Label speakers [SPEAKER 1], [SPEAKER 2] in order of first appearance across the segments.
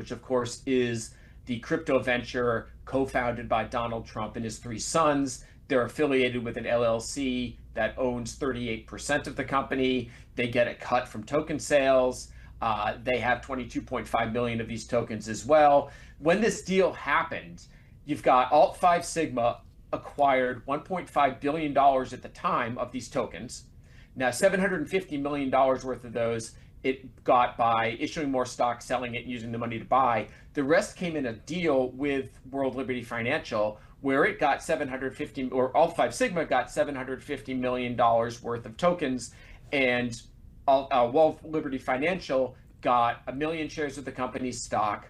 [SPEAKER 1] which of course is the crypto venture co-founded by Donald Trump and his three sons. They're affiliated with an LLC that owns 38% of the company. They get a cut from token sales. They have 22.5 million of these tokens as well. When this deal happened, you've got Alt 5 Sigma acquired $1.5 billion at the time of these tokens. Now, $750 million worth of those it got by issuing more stock, selling it, and using the money to buy. The rest came in a deal with World Liberty Financial, where it got 750, or Alt 5 Sigma got $750 million worth of tokens, and World Liberty Financial got 1 million shares of the company's stock.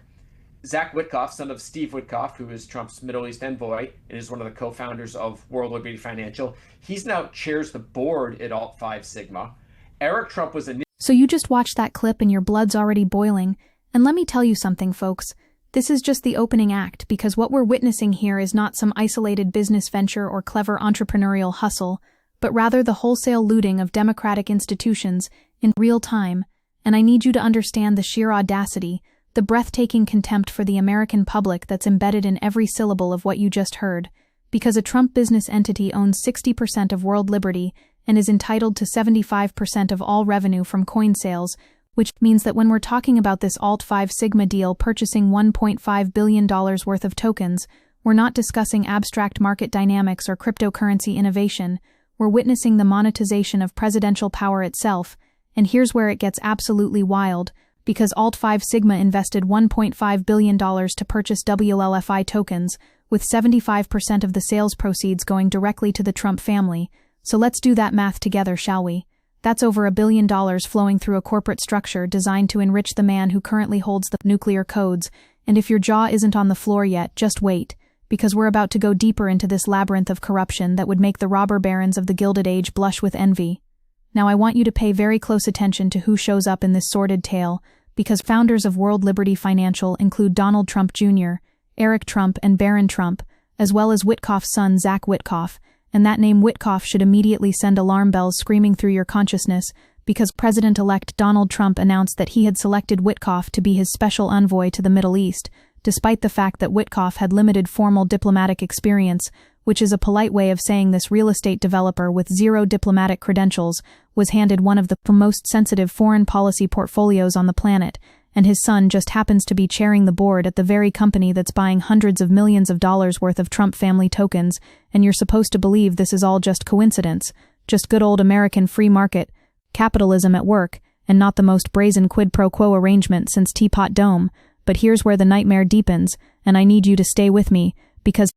[SPEAKER 1] Zach Witkoff, son of Steve Witkoff, who is Trump's Middle East envoy and is one of the co-founders of World Liberty Financial, he's now chairs the board at Alt 5 Sigma. Eric Trump was
[SPEAKER 2] So you just watched that clip and your blood's already boiling. And let me tell you something, folks. This is just the opening act, because what we're witnessing here is not some isolated business venture or clever entrepreneurial hustle, but rather the wholesale looting of democratic institutions in real time. And I need you to understand the sheer audacity, the breathtaking contempt for the American public that's embedded in every syllable of what you just heard. Because a Trump business entity owns 60% of World Liberty and is entitled to 75% of all revenue from coin sales, which means that when we're talking about this Alt 5 Sigma deal purchasing $1.5 billion worth of tokens, we're not discussing abstract market dynamics or cryptocurrency innovation. We're witnessing the monetization of presidential power itself. And here's where it gets absolutely wild, because Alt 5 Sigma invested $1.5 billion to purchase WLFI tokens, with 75% of the sales proceeds going directly to the Trump family. So let's do that math together, shall we? That's over $1 billion flowing through a corporate structure designed to enrich the man who currently holds the nuclear codes. And if your jaw isn't on the floor yet, just wait, because we're about to go deeper into this labyrinth of corruption that would make the robber barons of the Gilded Age blush with envy. Now I want you to pay very close attention to who shows up in this sordid tale, because founders of World Liberty Financial include Donald Trump Jr., Eric Trump, and Barron Trump, as well as Witkoff's son Zach Witkoff, and that name Witkoff should immediately send alarm bells screaming through your consciousness, because President-elect Donald Trump announced that he had selected Witkoff to be his special envoy to the Middle East, despite the fact that Witkoff had limited formal diplomatic experience, which is a polite way of saying this real estate developer with zero diplomatic credentials was handed one of the most sensitive foreign policy portfolios on the planet, and his son just happens to be chairing the board at the very company that's buying hundreds of millions of dollars worth of Trump family tokens, and you're supposed to believe this is all just coincidence, just good old American free market capitalism at work, and not the most brazen quid pro quo arrangement since Teapot Dome. But here's where the nightmare deepens, and I need you to stay with me, because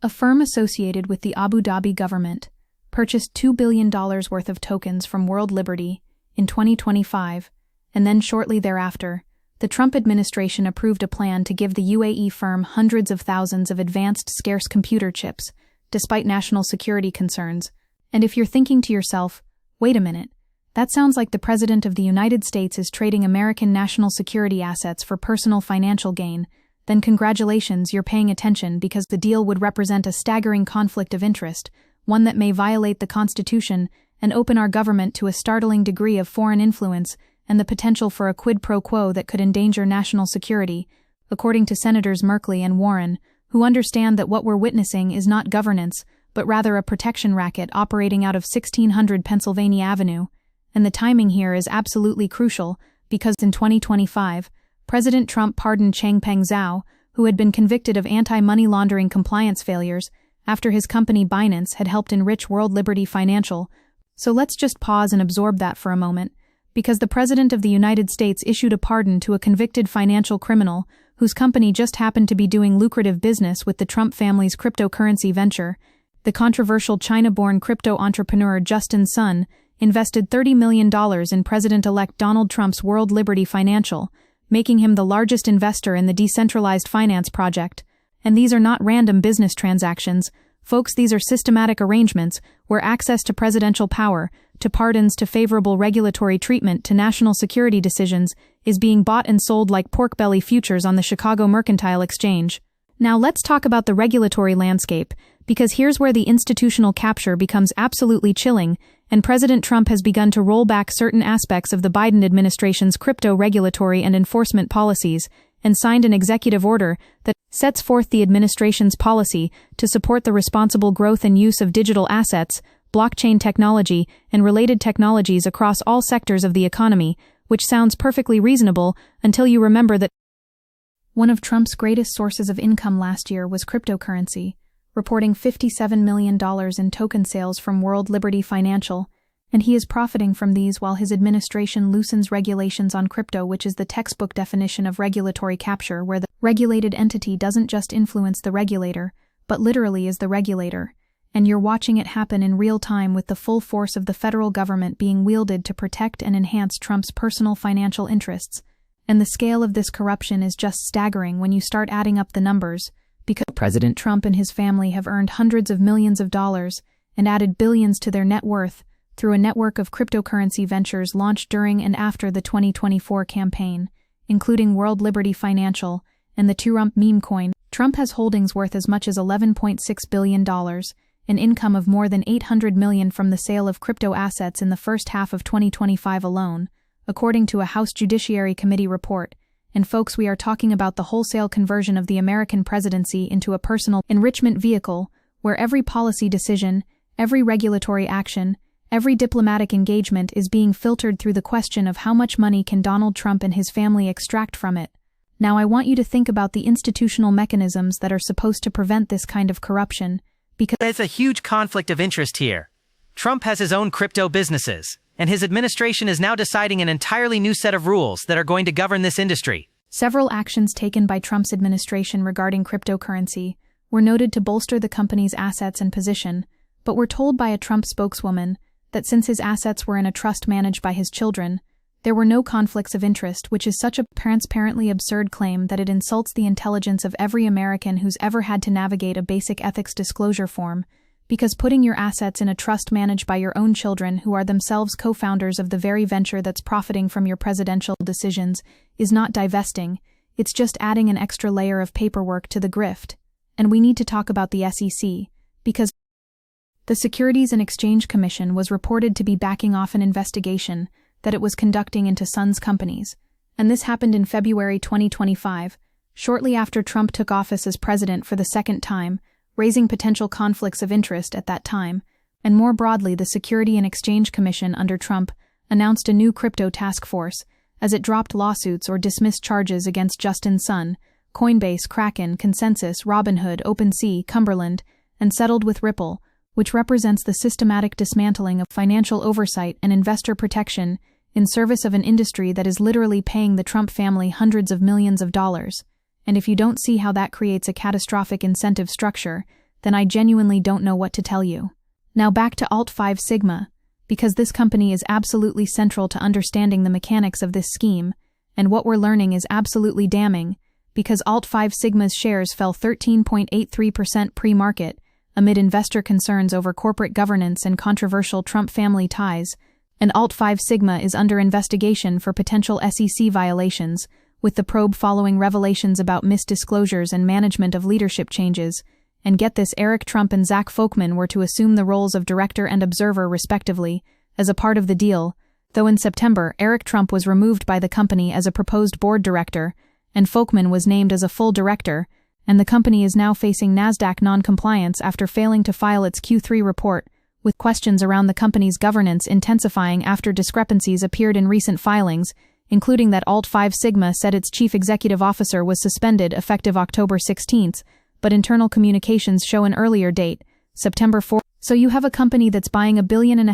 [SPEAKER 2] a firm associated with the Abu Dhabi government purchased $2 billion worth of tokens from World Liberty in 2025, and then shortly thereafter, the Trump administration approved a plan to give the UAE firm hundreds of thousands of advanced scarce computer chips, despite national security concerns. And if you're thinking to yourself, wait a minute, that sounds like the President of the United States is trading American national security assets for personal financial gain, then congratulations, you're paying attention, because the deal would represent a staggering conflict of interest, one that may violate the Constitution and open our government to a startling degree of foreign influence and the potential for a quid pro quo that could endanger national security, according to Senators Merkley and Warren, who understand that what we're witnessing is not governance, but rather a protection racket operating out of 1600 Pennsylvania Avenue. And the timing here is absolutely crucial, because in 2025, President Trump pardoned Changpeng Zhao, who had been convicted of anti-money laundering compliance failures after his company Binance had helped enrich World Liberty Financial. So let's just pause and absorb that for a moment, because the President of the United States issued a pardon to a convicted financial criminal whose company just happened to be doing lucrative business with the Trump family's cryptocurrency venture. The controversial China-born crypto entrepreneur Justin Sun invested $30 million in President-elect Donald Trump's World Liberty Financial, making him the largest investor in the decentralized finance project. And these are not random business transactions. Folks, these are systematic arrangements where access to presidential power, to pardons, to favorable regulatory treatment, to national security decisions is being bought and sold like pork belly futures on the Chicago Mercantile Exchange. Now let's talk about the regulatory landscape, because here's where the institutional capture becomes absolutely chilling, and President Trump has begun to roll back certain aspects of the Biden administration's crypto regulatory and enforcement policies, and signed an executive order that sets forth the administration's policy to support the responsible growth and use of digital assets, blockchain technology, and related technologies across all sectors of the economy, which sounds perfectly reasonable until you remember that one of Trump's greatest sources of income last year was cryptocurrency, reporting $57 million in token sales from World Liberty Financial, and he is profiting from these while his administration loosens regulations on crypto, which is the textbook definition of regulatory capture, where the regulated entity doesn't just influence the regulator, but literally is the regulator. And you're watching it happen in real time with the full force of the federal government being wielded to protect and enhance Trump's personal financial interests. And the scale of this corruption is just staggering when you start adding up the numbers, because President Trump and his family have earned hundreds of millions of dollars and added billions to their net worth through a network of cryptocurrency ventures launched during and after the 2024 campaign, including World Liberty Financial and the Trump meme coin. Trump has holdings worth as much as $11.6 billion, an income of more than $800 million from the sale of crypto assets in the first half of 2025 alone, according to a House Judiciary Committee report. And folks, we are talking about the wholesale conversion of the American presidency into a personal enrichment vehicle, where every policy decision, every regulatory action, every diplomatic engagement is being filtered through the question of how much money can Donald Trump and his family extract from it. Now I want you to think about the institutional mechanisms that are supposed to prevent this kind of corruption, because
[SPEAKER 3] there's a huge conflict of interest here. Trump has his own crypto businesses, and his administration is now deciding an entirely new set of rules that are going to govern this industry.
[SPEAKER 2] Several actions taken by Trump's administration regarding cryptocurrency were noted to bolster the company's assets and position, but were told by a Trump spokeswoman that since his assets were in a trust managed by his children, there were no conflicts of interest, which is such a transparently absurd claim that it insults the intelligence of every American who's ever had to navigate a basic ethics disclosure form, because putting your assets in a trust managed by your own children, who are themselves co-founders of the very venture that's profiting from your presidential decisions, is not divesting, it's just adding an extra layer of paperwork to the grift. And we need to talk about the SEC, because the Securities and Exchange Commission was reported to be backing off an investigation that it was conducting into Sun's companies, and this happened in February 2025, shortly after Trump took office as president for the second time, raising potential conflicts of interest at that time. And more broadly, the Securities and Exchange Commission under Trump announced a new crypto task force, as it dropped lawsuits or dismissed charges against Justin Sun, Coinbase, Kraken, Consensus, Robinhood, OpenSea, Cumberland, and settled with Ripple, which represents the systematic dismantling of financial oversight and investor protection in service of an industry that is literally paying the Trump family hundreds of millions of dollars. And if you don't see how that creates a catastrophic incentive structure, then I genuinely don't know what to tell you. Now back to Alt 5 Sigma, because this company is absolutely central to understanding the mechanics of this scheme, and what we're learning is absolutely damning, because Alt 5 Sigma's shares fell 13.83% pre-market, amid investor concerns over corporate governance and controversial Trump family ties, and Alt 5 Sigma is under investigation for potential SEC violations, with the probe following revelations about misdisclosures and management of leadership changes. And get this, Eric Trump and Zach Folkman were to assume the roles of director and observer respectively, as a part of the deal, though in September, Eric Trump was removed by the company as a proposed board director, and Folkman was named as a full director, and the company is now facing NASDAQ non-compliance after failing to file its Q3 report, with questions around the company's governance intensifying after discrepancies appeared in recent filings, including that Alt 5 Sigma said its chief executive officer was suspended effective October 16, but internal communications show an earlier date, September 4. So you have a company that's buying $1.5 billion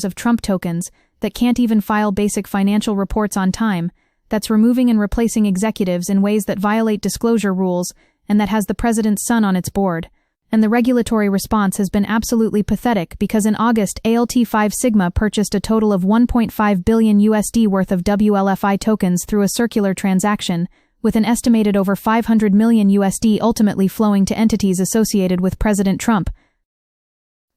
[SPEAKER 2] of Trump tokens, that can't even file basic financial reports on time, that's removing and replacing executives in ways that violate disclosure rules, and that has the president's son on its board. And the regulatory response has been absolutely pathetic, because in August, Alt 5 Sigma purchased a total of $1.5 billion worth of WLFI tokens through a circular transaction, with an estimated over $500 million ultimately flowing to entities associated with President Trump,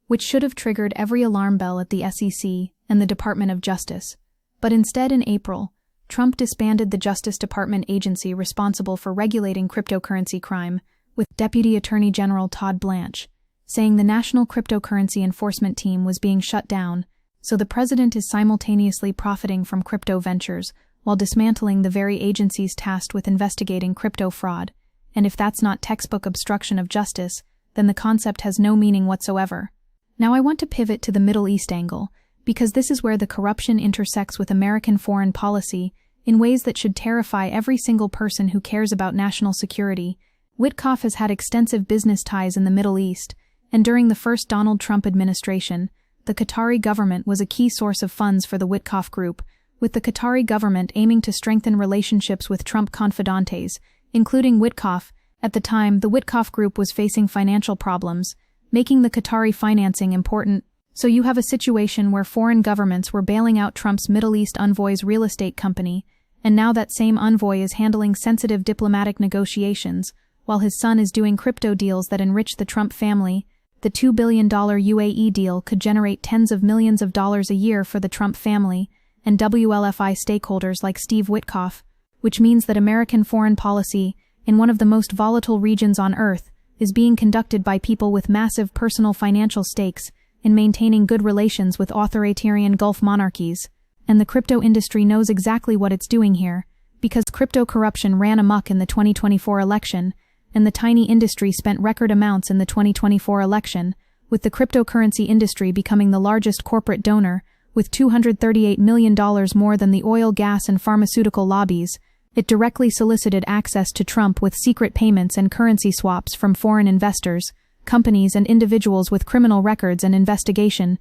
[SPEAKER 2] which should have triggered every alarm bell at the SEC and the Department of Justice. But instead, in April, Trump disbanded the Justice Department agency responsible for regulating cryptocurrency crime, with Deputy Attorney General Todd Blanche, saying the National Cryptocurrency Enforcement Team was being shut down, so the president is simultaneously profiting from crypto ventures while dismantling the very agencies tasked with investigating crypto fraud. And if that's not textbook obstruction of justice, then the concept has no meaning whatsoever. Now I want to pivot to the Middle East angle, because this is where the corruption intersects with American foreign policy in ways that should terrify every single person who cares about national security. Witkoff has had extensive business ties in the Middle East, and during the first Donald Trump administration, the Qatari government was a key source of funds for the Witkoff Group, with the Qatari government aiming to strengthen relationships with Trump confidantes, including Witkoff. At the time, the Witkoff Group was facing financial problems, making the Qatari financing important. So you have a situation where foreign governments were bailing out Trump's Middle East envoy's real estate company, and now that same envoy is handling sensitive diplomatic negotiations, while his son is doing crypto deals that enrich the Trump family. The $2 billion UAE deal could generate tens of millions of dollars a year for the Trump family and WLFI stakeholders like Steve Witkoff, which means that American foreign policy, in one of the most volatile regions on Earth, is being conducted by people with massive personal financial stakes in maintaining good relations with authoritarian Gulf monarchies. And the crypto industry knows exactly what it's doing here, because crypto corruption ran amok in the 2024 election, and the tiny industry spent record amounts in the 2024 election, with the cryptocurrency industry becoming the largest corporate donor, with $238 million more than the oil, gas, and pharmaceutical lobbies. It directly solicited access to Trump with secret payments and currency swaps from foreign investors, companies, and individuals with criminal records and investigation.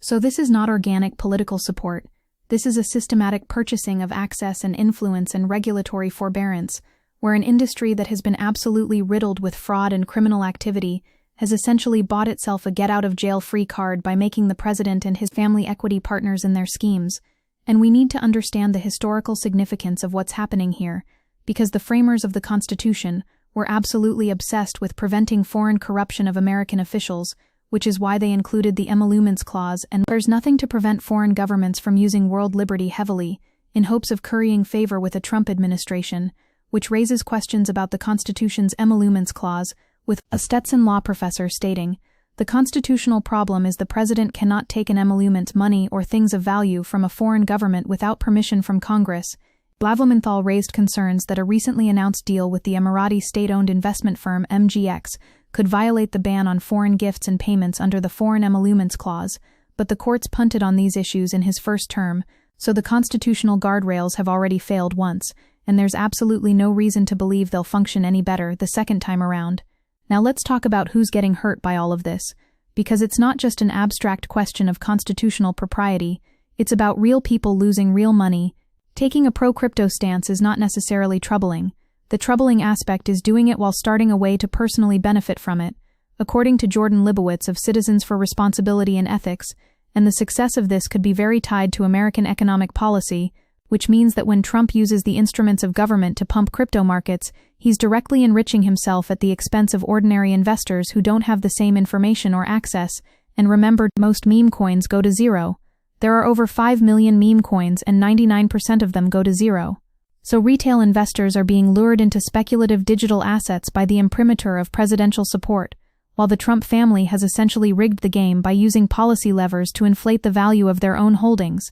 [SPEAKER 2] So this is not organic political support. This is a systematic purchasing of access and influence and regulatory forbearance, where an industry that has been absolutely riddled with fraud and criminal activity has essentially bought itself a get-out-of-jail-free card by making the president and his family equity partners in their schemes. And we need to understand the historical significance of what's happening here, because the framers of the Constitution were absolutely obsessed with preventing foreign corruption of American officials, which is why they included the emoluments clause, and there's nothing to prevent foreign governments from using world liberty heavily, in hopes of currying favor with a Trump administration, which raises questions about the Constitution's emoluments clause, with a Stetson law professor stating, "The constitutional problem is the president cannot take an emolument, money or things of value, from a foreign government without permission from Congress." Blumenthal raised concerns that a recently announced deal with the Emirati state-owned investment firm MGX could violate the ban on foreign gifts and payments under the Foreign Emoluments Clause, but the courts punted on these issues in his first term, so the constitutional guardrails have already failed once, and there's absolutely no reason to believe they'll function any better the second time around. Now let's talk about who's getting hurt by all of this, because it's not just an abstract question of constitutional propriety, it's about real people losing real money. Taking a pro-crypto stance is not necessarily troubling. The troubling aspect is doing it while starting a way to personally benefit from it, according to Jordan Libowitz of Citizens for Responsibility and Ethics, and the success of this could be very tied to American economic policy, which means that when Trump uses the instruments of government to pump crypto markets, he's directly enriching himself at the expense of ordinary investors who don't have the same information or access. And remember, most meme coins go to zero. There are over 5 million meme coins and 99% of them go to zero. So retail investors are being lured into speculative digital assets by the imprimatur of presidential support, while the Trump family has essentially rigged the game by using policy levers to inflate the value of their own holdings.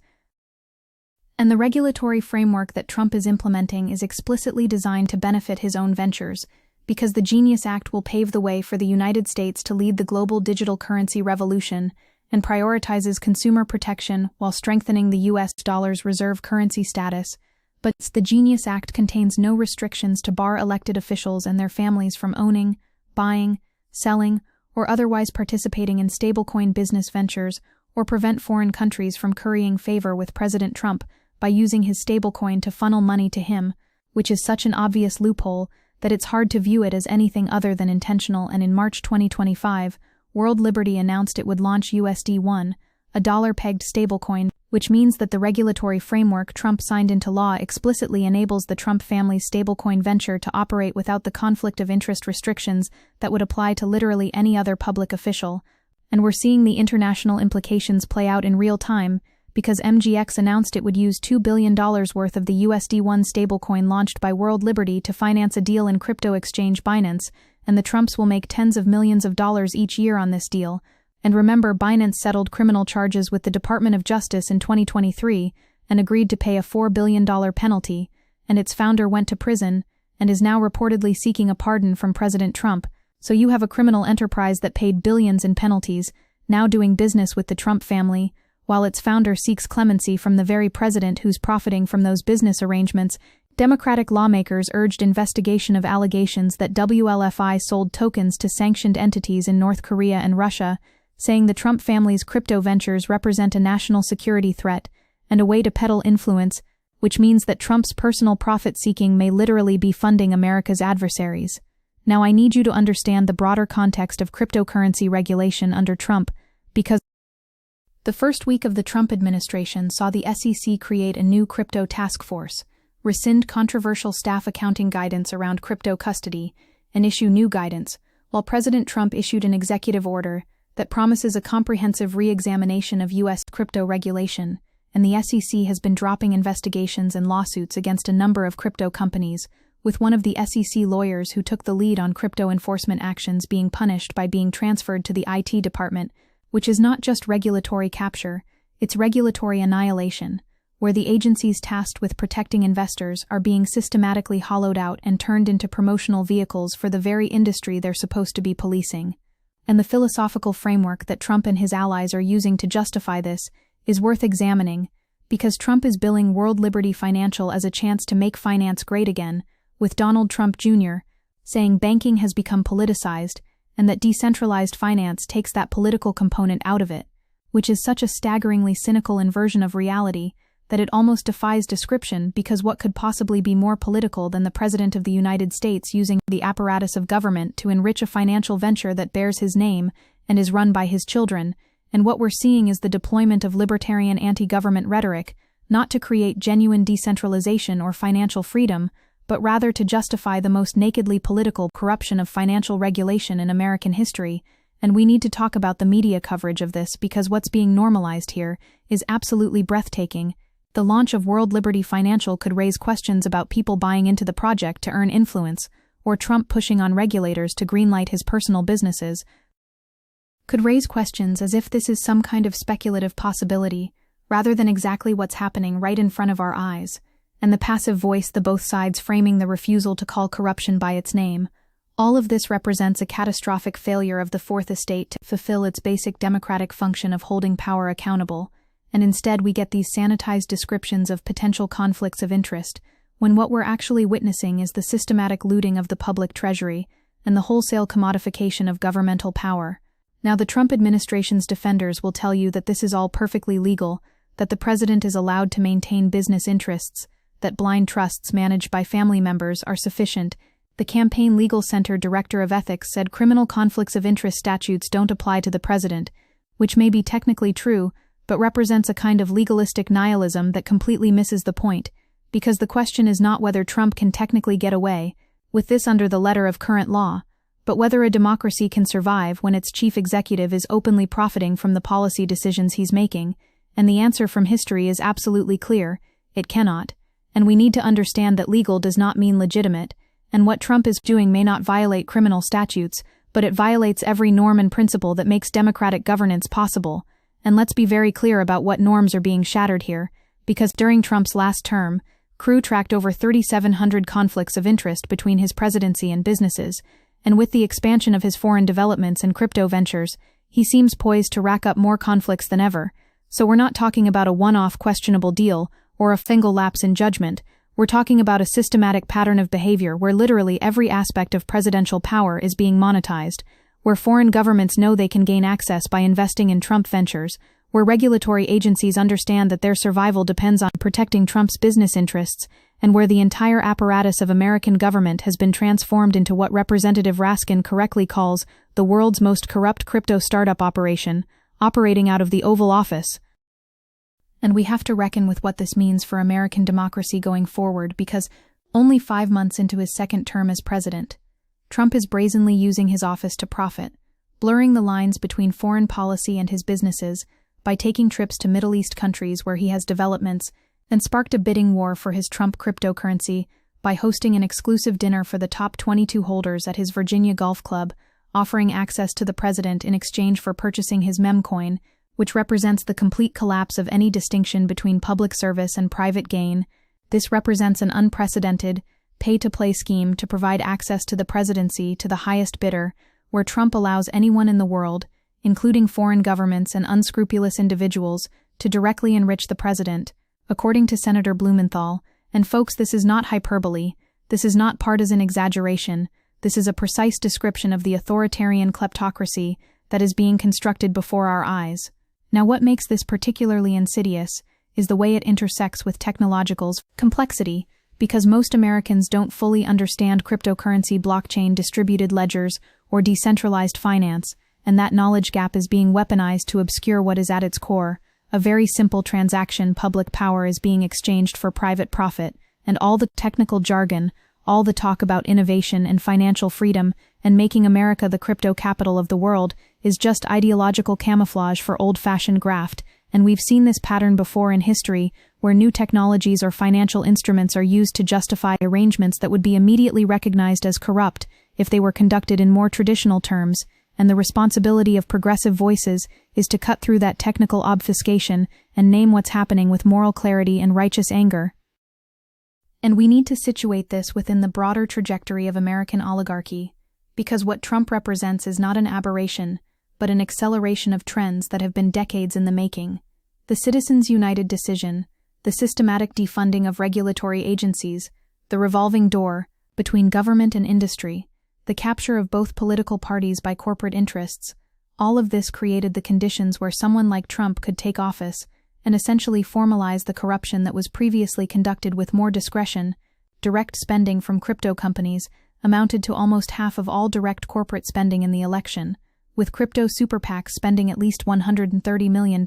[SPEAKER 2] And the regulatory framework that Trump is implementing is explicitly designed to benefit his own ventures, because the Genius Act will pave the way for the United States to lead the global digital currency revolution and prioritizes consumer protection while strengthening the US dollar's reserve currency status. But the Genius Act contains no restrictions to bar elected officials and their families from owning, buying, selling, or otherwise participating in stablecoin business ventures, or prevent foreign countries from currying favor with President Trump by using his stablecoin to funnel money to him, which is such an obvious loophole that it's hard to view it as anything other than intentional. And in March 2025, World Liberty announced it would launch USD1, a dollar-pegged stablecoin, which means that the regulatory framework Trump signed into law explicitly enables the Trump family's stablecoin venture to operate without the conflict of interest restrictions that would apply to literally any other public official. And we're seeing the international implications play out in real time, because MGX announced it would use $2 billion worth of the USD1 stablecoin launched by World Liberty to finance a deal in crypto exchange Binance, and the Trumps will make tens of millions of dollars each year on this deal. And remember, Binance settled criminal charges with the Department of Justice in 2023, and agreed to pay a $4 billion penalty, and its founder went to prison and is now reportedly seeking a pardon from President Trump. So you have a criminal enterprise that paid billions in penalties, now doing business with the Trump family, while its founder seeks clemency from the very president who's profiting from those business arrangements. Democratic lawmakers urged investigation of allegations that WLFI sold tokens to sanctioned entities in North Korea and Russia, saying the Trump family's crypto ventures represent a national security threat and a way to peddle influence, which means that Trump's personal profit-seeking may literally be funding America's adversaries. Now I need you to understand the broader context of cryptocurrency regulation under Trump, because the first week of the Trump administration saw the SEC create a new crypto task force, rescind controversial staff accounting guidance around crypto custody, and issue new guidance, while President Trump issued an executive order that promises a comprehensive re-examination of U.S. crypto regulation, and the SEC has been dropping investigations and lawsuits against a number of crypto companies, with one of the SEC lawyers who took the lead on crypto enforcement actions being punished by being transferred to the IT department, which is not just regulatory capture, it's regulatory annihilation, where the agencies tasked with protecting investors are being systematically hollowed out and turned into promotional vehicles for the very industry they're supposed to be policing. And the philosophical framework that Trump and his allies are using to justify this is worth examining, because Trump is billing World Liberty Financial as a chance to make finance great again, with Donald Trump Jr. saying banking has become politicized and that decentralized finance takes that political component out of it, which is such a staggeringly cynical inversion of reality that it almost defies description, because what could possibly be more political than the President of the United States using the apparatus of government to enrich a financial venture that bears his name and is run by his children? And what we're seeing is the deployment of libertarian anti-government rhetoric, not to create genuine decentralization or financial freedom, but rather to justify the most nakedly political corruption of financial regulation in American history. And we need to talk about the media coverage of this, because what's being normalized here is absolutely breathtaking. The launch of World Liberty Financial could raise questions about people buying into the project to earn influence, or Trump pushing on regulators to greenlight his personal businesses. Could raise questions as if this is some kind of speculative possibility, rather than exactly what's happening right in front of our eyes, and the passive voice the both sides framing the refusal to call corruption by its name. All of this represents a catastrophic failure of the Fourth Estate to fulfill its basic democratic function of holding power accountable, and instead we get these sanitized descriptions of potential conflicts of interest, when what we're actually witnessing is the systematic looting of the public treasury and the wholesale commodification of governmental power. Now, the Trump administration's defenders will tell you that this is all perfectly legal, that the president is allowed to maintain business interests, that blind trusts managed by family members are sufficient. The Campaign Legal Center Director of Ethics said criminal conflicts of interest statutes don't apply to the president, which may be technically true, but represents a kind of legalistic nihilism that completely misses the point, because the question is not whether Trump can technically get away with this under the letter of current law, but whether a democracy can survive when its chief executive is openly profiting from the policy decisions he's making, and the answer from history is absolutely clear: it cannot. And we need to understand that legal does not mean legitimate, and what Trump is doing may not violate criminal statutes, but it violates every norm and principle that makes democratic governance possible. And let's be very clear about what norms are being shattered here, because during Trump's last term, Crew tracked over 3,700 conflicts of interest between his presidency and businesses, and with the expansion of his foreign developments and crypto ventures, he seems poised to rack up more conflicts than ever. So we're not talking about a one-off questionable deal or a single lapse in judgment. We're talking about a systematic pattern of behavior where literally every aspect of presidential power is being monetized, where foreign governments know they can gain access by investing in Trump ventures, where regulatory agencies understand that their survival depends on protecting Trump's business interests, and where the entire apparatus of American government has been transformed into what Representative Raskin correctly calls the world's most corrupt crypto startup operation, operating out of the Oval Office. And we have to reckon with what this means for American democracy going forward, because only 5 months into his second term as president, Trump is brazenly using his office to profit, blurring the lines between foreign policy and his businesses by taking trips to Middle East countries where he has developments, and sparked a bidding war for his Trump cryptocurrency by hosting an exclusive dinner for the top 22 holders at his Virginia Golf Club, offering access to the president in exchange for purchasing his meme coin, which represents the complete collapse of any distinction between public service and private gain. This represents an unprecedented, pay-to-play scheme to provide access to the presidency to the highest bidder, where Trump allows anyone in the world, including foreign governments and unscrupulous individuals, to directly enrich the president, according to Senator Blumenthal. And folks, this is not hyperbole, this is not partisan exaggeration, this is a precise description of the authoritarian kleptocracy that is being constructed before our eyes. Now, what makes this particularly insidious is the way it intersects with technological's complexity, because most Americans don't fully understand cryptocurrency, blockchain, distributed ledgers, or decentralized finance, and that knowledge gap is being weaponized to obscure what is at its core. A very simple transaction: public power is being exchanged for private profit, and all the technical jargon, all the talk about innovation and financial freedom and making America the crypto capital of the world is just ideological camouflage for old-fashioned graft, and we've seen this pattern before in history, where new technologies or financial instruments are used to justify arrangements that would be immediately recognized as corrupt if they were conducted in more traditional terms, and the responsibility of progressive voices is to cut through that technical obfuscation and name what's happening with moral clarity and righteous anger. And we need to situate this within the broader trajectory of American oligarchy, because what Trump represents is not an aberration, but an acceleration of trends that have been decades in the making. The Citizens United decision, the systematic defunding of regulatory agencies, the revolving door between government and industry, the capture of both political parties by corporate interests, all of this created the conditions where someone like Trump could take office and essentially formalize the corruption that was previously conducted with more discretion. Direct spending from crypto companies amounted to almost half of all direct corporate spending in the election, with crypto super PACs spending at least $130 million,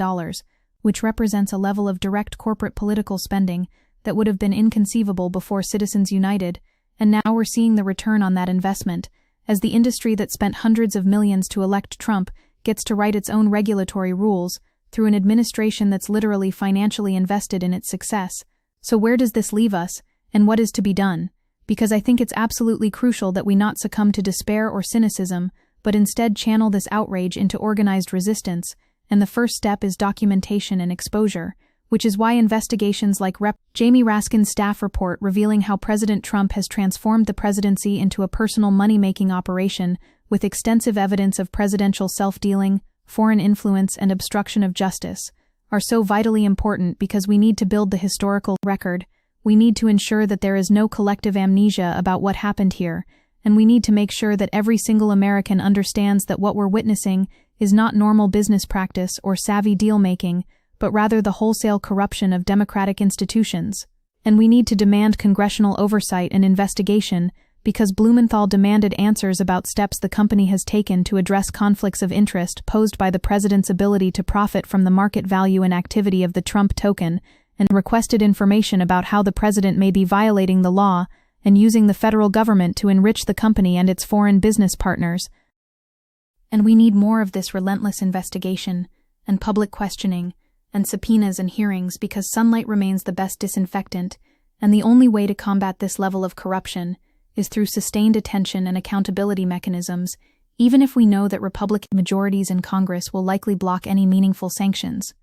[SPEAKER 2] which represents a level of direct corporate political spending that would have been inconceivable before Citizens United, and now we're seeing the return on that investment, as the industry that spent hundreds of millions to elect Trump gets to write its own regulatory rules through an administration that's literally financially invested in its success. So where does this leave us, and what is to be done? Because I think it's absolutely crucial that we not succumb to despair or cynicism, but instead channel this outrage into organized resistance, and the first step is documentation and exposure, which is why investigations like Jamie Raskin's staff report revealing how President Trump has transformed the presidency into a personal money-making operation with extensive evidence of presidential self-dealing, foreign influence, and obstruction of justice, are so vitally important, because we need to build the historical record, we need to ensure that there is no collective amnesia about what happened here, and we need to make sure that every single American understands that what we're witnessing is not normal business practice or savvy deal-making, but rather the wholesale corruption of democratic institutions. And we need to demand congressional oversight and investigation, because Blumenthal demanded answers about steps the company has taken to address conflicts of interest posed by the president's ability to profit from the market value and activity of the Trump token, and requested information about how the president may be violating the law and using the federal government to enrich the company and its foreign business partners. And we need more of this relentless investigation and public questioning and subpoenas and hearings, because sunlight remains the best disinfectant, and the only way to combat this level of corruption is through sustained attention and accountability mechanisms, even if we know that Republican majorities in Congress will likely block any meaningful sanctions.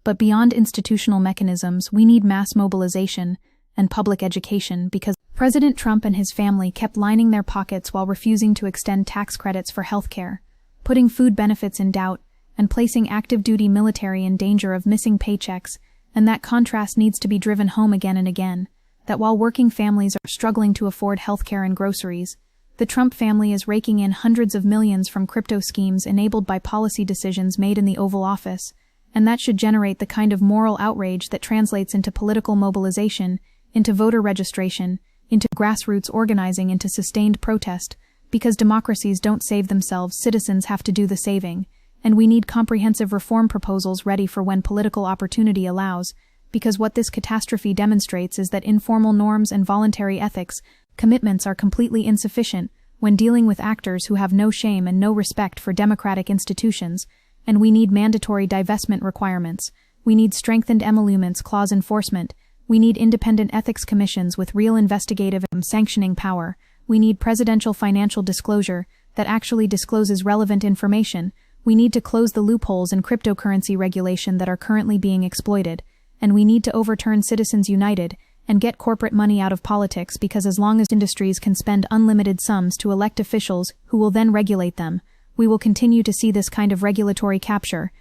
[SPEAKER 2] But beyond institutional mechanisms, we need mass mobilization and public education, because President Trump and his family kept lining their pockets while refusing to extend tax credits for health care, putting food benefits in doubt, and placing active-duty military in danger of missing paychecks, and that contrast needs to be driven home again and again, that while working families are struggling to afford healthcare and groceries, the Trump family is raking in hundreds of millions from crypto schemes enabled by policy decisions made in the Oval Office, and that should generate the kind of moral outrage that translates into political mobilization, into voter registration, into grassroots organizing, into sustained protest, because democracies don't save themselves, citizens have to do the saving, and we need comprehensive reform proposals ready for when political opportunity allows, because what this catastrophe demonstrates is that informal norms and voluntary ethics commitments are completely insufficient when dealing with actors who have no shame and no respect for democratic institutions, and we need mandatory divestment requirements, we need strengthened emoluments clause enforcement, we need independent ethics commissions with real investigative and sanctioning power, we need presidential financial disclosure that actually discloses relevant information, We need to close the loopholes in cryptocurrency regulation that are currently being exploited, and we need to overturn Citizens United and get corporate money out of politics, because as long as industries can spend unlimited sums to elect officials who will then regulate them, we will continue to see this kind of regulatory capture.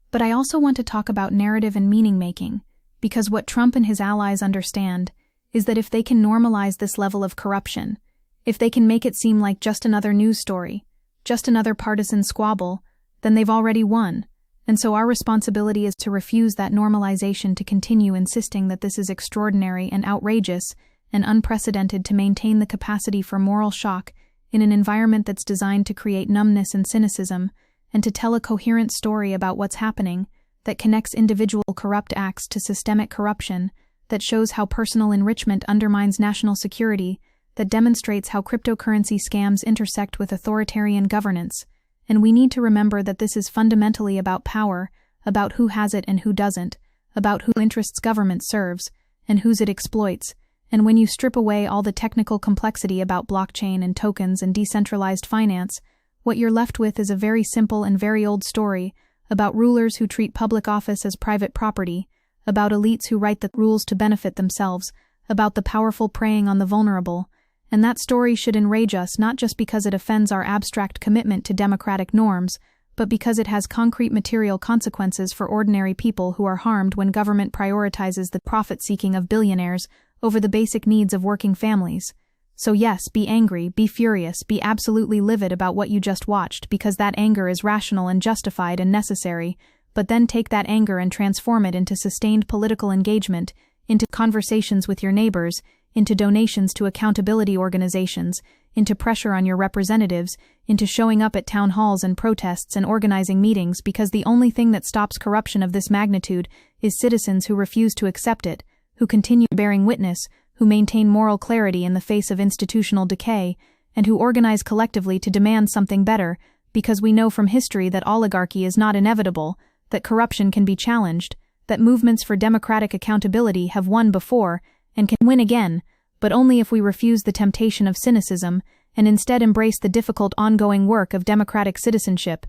[SPEAKER 2] But I also want to talk about narrative and meaning-making, because what Trump and his allies understand is that if they can normalize this level of corruption, if they can make it seem like just another news story, just another partisan squabble, then they've already won. And so our responsibility is to refuse that normalization, to continue insisting that this is extraordinary and outrageous and unprecedented, to maintain the capacity for moral shock in an environment that's designed to create numbness and cynicism, and to tell a coherent story about what's happening that connects individual corrupt acts to systemic corruption, that shows how personal enrichment undermines national security, that demonstrates how cryptocurrency scams intersect with authoritarian governance. And we need to remember that this is fundamentally about power, about who has it and who doesn't, about who interests government serves, and whose it exploits. And when you strip away all the technical complexity about blockchain and tokens and decentralized finance, what you're left with is a very simple and very old story about rulers who treat public office as private property, about elites who write the rules to benefit themselves, about the powerful preying on the vulnerable. And that story should enrage us, not just because it offends our abstract commitment to democratic norms, but because it has concrete material consequences for ordinary people who are harmed when government prioritizes the profit-seeking of billionaires over the basic needs of working families. So yes, be angry, be furious, be absolutely livid about what you just watched, because that anger is rational and justified and necessary, but then take that anger and transform it into sustained political engagement, into conversations with your neighbors, into donations to accountability organizations, into pressure on your representatives, into showing up at town halls and protests and organizing meetings, because the only thing that stops corruption of this magnitude is citizens who refuse to accept it, who continue bearing witness, who maintain moral clarity in the face of institutional decay, and who organize collectively to demand something better, because we know from history that oligarchy is not inevitable, that corruption can be challenged, that movements for democratic accountability have won before and can win again, but only if we refuse the temptation of cynicism and instead embrace the difficult ongoing work of democratic citizenship.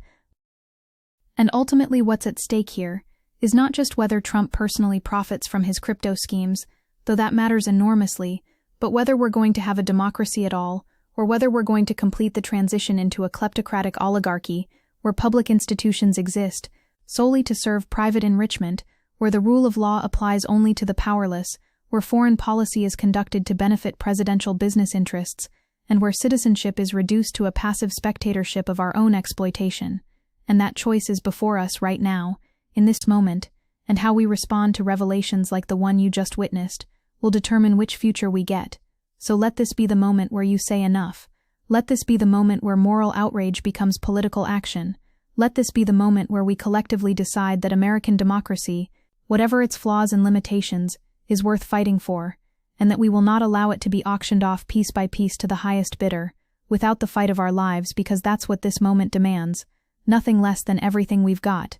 [SPEAKER 2] And ultimately, what's at stake here is not just whether Trump personally profits from his crypto schemes, though that matters enormously, but whether we're going to have a democracy at all, or whether we're going to complete the transition into a kleptocratic oligarchy where public institutions exist solely to serve private enrichment, where the rule of law applies only to the powerless, where foreign policy is conducted to benefit presidential business interests, and where citizenship is reduced to a passive spectatorship of our own exploitation. And that choice is before us right now, in this moment, and how we respond to revelations like the one you just witnessed will determine which future we get. So let this be the moment where you say enough. Let this be the moment where moral outrage becomes political action. Let this be the moment where we collectively decide that American democracy, whatever its flaws and limitations, is worth fighting for, and that we will not allow it to be auctioned off piece by piece to the highest bidder, without the fight of our lives, because that's what this moment demands, nothing less than everything we've got.